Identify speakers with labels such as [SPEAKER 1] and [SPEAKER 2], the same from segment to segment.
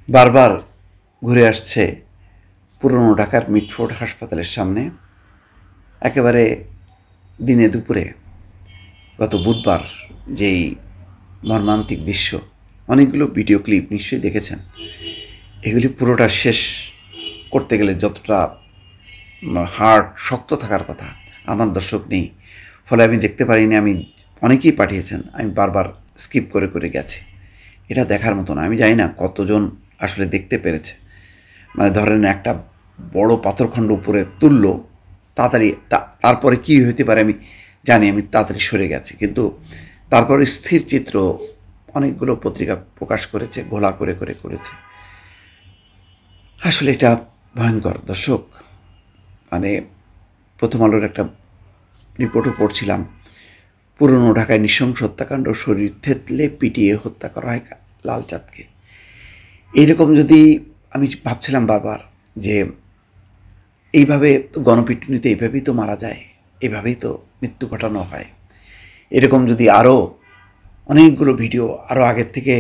[SPEAKER 1] বারবার ঘুরে আসছে পুরনো ঢাকার মিটফোর্ড হাসপাতালের সামনে। একেবারে দিনে দুপুরে গত বুধবার যেই মর্মান্তিক দৃশ্য, অনেকগুলো ভিডিও ক্লিপ নিশ্চয়ই দেখেছেন। এগুলি পুরোটা শেষ করতে গেলে যতটা হার্ট শক্ত থাকার কথা, আমার দর্শক নেই, ফলে আমি দেখতে পারিনি। আমি অনেকেই পাঠিয়েছেন, আমি বারবার স্কিপ করে করে গেছি। এটা দেখার মতো না। আমি জানি না কতজন আসলে দেখতে পেরেছে। মানে ধরেন একটা বড় পাথরখণ্ড উপরে তুলল, তাড়াতাড়ি তারপরে কী হতে পারে আমি জানি, আমি তাড়াতাড়ি সরে গেছি। কিন্তু তারপরে স্থির চিত্র অনেকগুলো পত্রিকা প্রকাশ করেছে, ঘোলা করে করে করেছে। আসলে এটা ভয়ঙ্কর দর্শক। মানে প্রথম আলোর একটা রিপোর্টও পড়ছিলাম, পুরনো ঢাকায় নৃশংস হত্যাকাণ্ড, শরীর থেতলে পিটিয়ে হত্যা করা হয় লালচাঁদকে। এইরকম যদি আমি ভাবছিলাম বারবার যে এইভাবে তো গণপিটুনিতে এইভাবেই তো মারা যায়, এইভাবেই তো মৃত্যু ঘটানো হয়। এরকম যদি আরও অনেকগুলো ভিডিও আরও আগের থেকে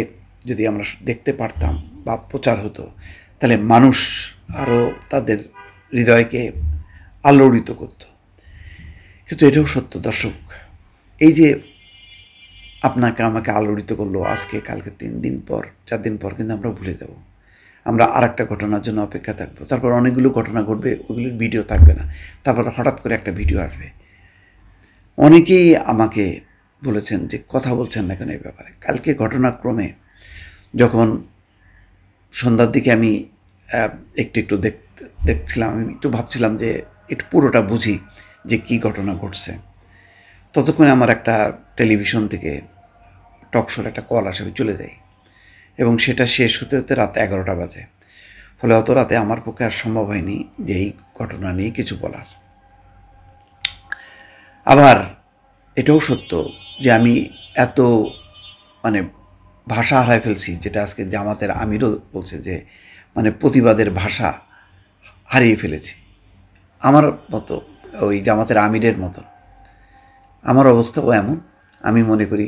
[SPEAKER 1] যদি আমরা দেখতে পারতাম বা প্রচার হতো, তাহলে মানুষ আরও তাদের হৃদয়কে আলোড়িত করত। কিন্তু এটাও সত্য দর্শক, এই যে আপনাকে আমাকে আলোড়িত করলো আজকে, কালকে, 3 দিন পর 4 দিন পর কিন্তু আমরা ভুলে যাব। আমরা আর একটা ঘটনার জন্য অপেক্ষা থাকবো। তারপর অনেকগুলো ঘটনা ঘটবে, ওইগুলোর ভিডিও থাকবে না। তারপর হঠাৎ করে একটা ভিডিও আসবে। অনেকেই আমাকে বলেছেন যে কথা বলছেন না কেন এই ব্যাপারে। কালকে ঘটনাক্রমে যখন সন্ধ্যার দিকে আমি একটু একটু দেখছিলাম, আমি একটু ভাবছিলাম যে একটু পুরোটা বুঝি যে কী ঘটনা ঘটছে। ততক্ষণে আমার একটা টেলিভিশন থেকে টকশোর একটা কল আসে, চলে যাই, এবং সেটা শেষ হতে হতে রাত 11টা বাজে। ফলে অত রাতে আমার পক্ষে আর সম্ভব হয়নি যে এই ঘটনা নিয়ে কিছু বলার। আবার এটাও সত্য যে আমি এত মানে ভাষা হারায় ফেলছি, যেটা আজকে জামাতের আমিরও বলছে যে মানে প্রতিবাদের ভাষা হারিয়ে ফেলেছি। আমার মতো, ওই জামাতের আমিরের মতন আমার অবস্থাও এমন। আমি মনে করি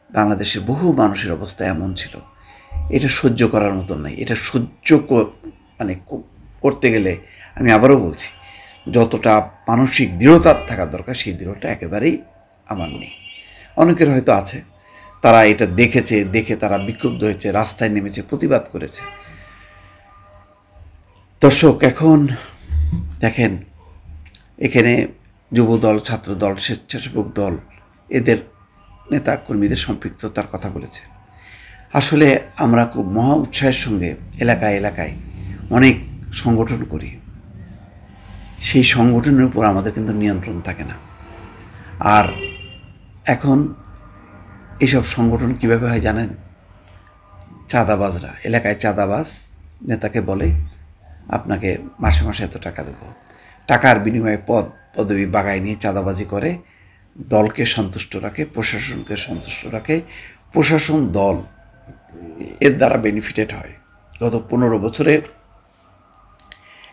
[SPEAKER 1] বাংলাদেশের বহু মানুষের অবস্থা এমন ছিল। এটা সহ্য করার মতন নাই। এটা সহ্য মানে করতে গেলে আমি আবারও বলছি, যতটা মানসিক দৃঢ়তা থাকার দরকার সেই দৃঢ়তা একেবারেই আমার নেই। অনেকের হয়তো আছে, তারা এটা দেখেছে, দেখে তারা বিক্ষুব্ধ হয়েছে, রাস্তায় নেমেছে, প্রতিবাদ করেছে। দর্শক, এখন দেখেন এখানে যুবদল, ছাত্রদল, স্বেচ্ছাসেবক দল, এদের নেতা কর্মীদের সম্পৃক্ততার কথা বলেছে। আসলে আমরা খুব মহা উৎসাহের সঙ্গে এলাকায় এলাকায় অনেক সংগঠন করি। সেই সংগঠনের উপর আমাদের কিন্তু নিয়ন্ত্রণ থাকে না। আর এখন এইসব সংগঠন কীভাবে হয় জানেন? চাঁদাবাজরা, এলাকায় চাঁদাবাজ নেতাকে বলে আপনাকে মাসে মাসে এত টাকা দেব, টাকার বিনিময়ে পদবি বাগায় নিয়ে চাঁদাবাজি করে, দলকে সন্তুষ্ট রাখে, প্রশাসনকে সন্তুষ্ট রাখে। প্রশাসন দল এর দ্বারা বেনিফিটেড হয়। গত 15 বছরে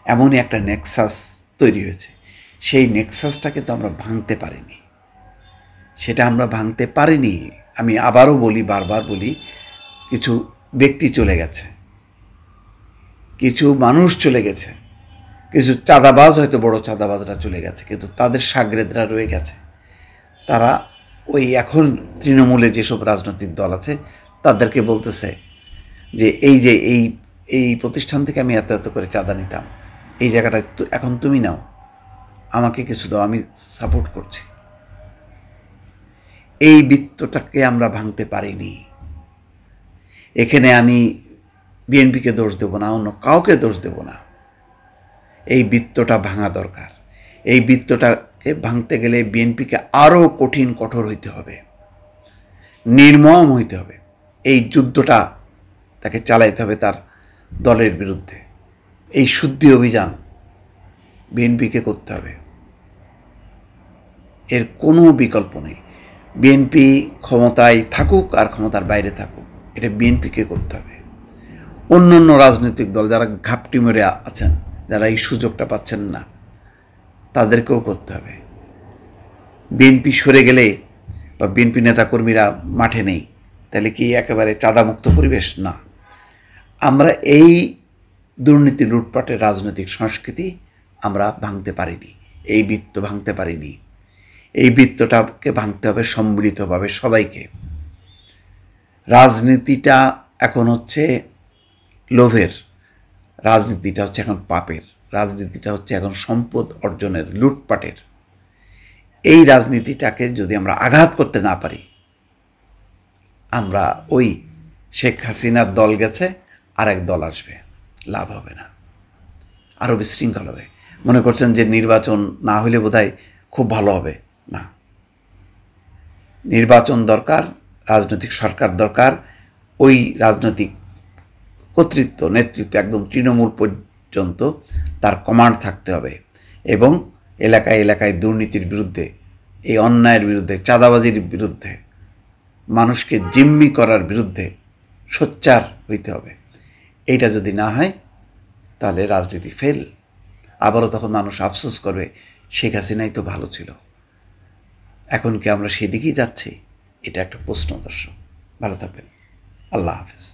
[SPEAKER 1] এমনই একটা নেক্সাস তৈরি হয়েছে। সেই নেক্সাসটাকে তো আমরা ভাঙতে পারিনি, সেটা আমরা ভাঙতে পারিনি। আমি আবারও বলি, বারবার বলি, কিছু ব্যক্তি চলে গেছে, কিছু মানুষ চলে গেছে, কিছু চাঁদাবাজ, হয়তো বড় চাঁদাবাজরা চলে গেছে, কিন্তু তাদের সাগরেদরা রয়ে গেছে। তারা ওই এখন তৃণমূলে যেসব রাজনৈতিক দল আছে তাদেরকে বলতেছে যে এই যে এই প্রতিষ্ঠান থেকে আমি এত এত করে চাঁদা নিতাম, এই জায়গাটা এখন তুমি নাও, আমাকে কিছু দাও, আমি সাপোর্ট করছি। এই বৃত্তটাকে আমরা ভাঙতে পারিনি। এখানে আমি বিএনপিকে দোষ দেব না, অন্য কাউকে দোষ দেব না। এই বৃত্তটা ভাঙা দরকার। এই বৃত্তটাকে ভাঙতে গেলে বিএনপিকে আরও কঠিন কঠোর হইতে হবে, নির্মম হইতে হবে। এই যুদ্ধটা তাকে চালাইতে হবে তার দলের বিরুদ্ধে। এই শুদ্ধি অভিযান বিএনপিকে করতে হবে, এর কোনো বিকল্প নেই। বিএনপি ক্ষমতায় থাকুক আর ক্ষমতার বাইরে থাকুক, এটা বিএনপিকে করতে হবে। অন্য অন্য রাজনৈতিক দল যারা ঘাপটি মেরে আছেন, যারা এই সুযোগটা পাচ্ছেন না, তাদেরকেও করতে হবে। বিএনপি সরে গেলে বা বিএনপি নেতাকর্মীরা মাঠে নেই, তাহলে কি একেবারে চাঁদামুক্ত পরিবেশ? না। আমরা এই দুর্নীতি লুটপাটের রাজনৈতিক সংস্কৃতি আমরা ভাঙতে পারিনি, এই বৃত্ত ভাঙতে পারিনি। এই বৃত্তটাকে ভাঙতে হবে সম্মিলিতভাবে সবাইকে। রাজনীতিটা এখন হচ্ছে লোভের, রাজনীতিটা হচ্ছে এখন পাপের, রাজনীতিটা হচ্ছে এখন সম্পদ অর্জনের, লুটপাটের। এই রাজনীতিটাকে যদি আমরা আঘাত করতে না পারি, আমরা ওই শেখ হাসিনার দল গেছে আর এক দল আসবে, লাভ হবে না, আরও বিশৃঙ্খল হবে। মনে করছেন যে নির্বাচন না হলে বোধহয় খুব ভালো হবে, না। নির্বাচন দরকার, রাজনৈতিক সরকার দরকার, ওই রাজনৈতিক কর্তৃত্ব নেতৃত্ব একদম তৃণমূল পর্যন্ত তার কমান্ড থাকতে হবে, এবং এলাকায় এলাকায় দুর্নীতির বিরুদ্ধে, এই অন্যায়ের বিরুদ্ধে, চাঁদাবাজির বিরুদ্ধে, মানুষকে জিম্মি করার বিরুদ্ধে সোচ্চার হইতে হবে। এইটা যদি না হয় তাহলে রাজনীতি ফেল। আবারও তখন মানুষ আফসোস করবে শেখ হাসিনাই তো ভালো ছিল। এখন কি আমরা সেদিকেই যাচ্ছি? এটা একটা প্রশ্ন। দর্শক ভালো থাকবেন। আল্লাহ হাফেজ।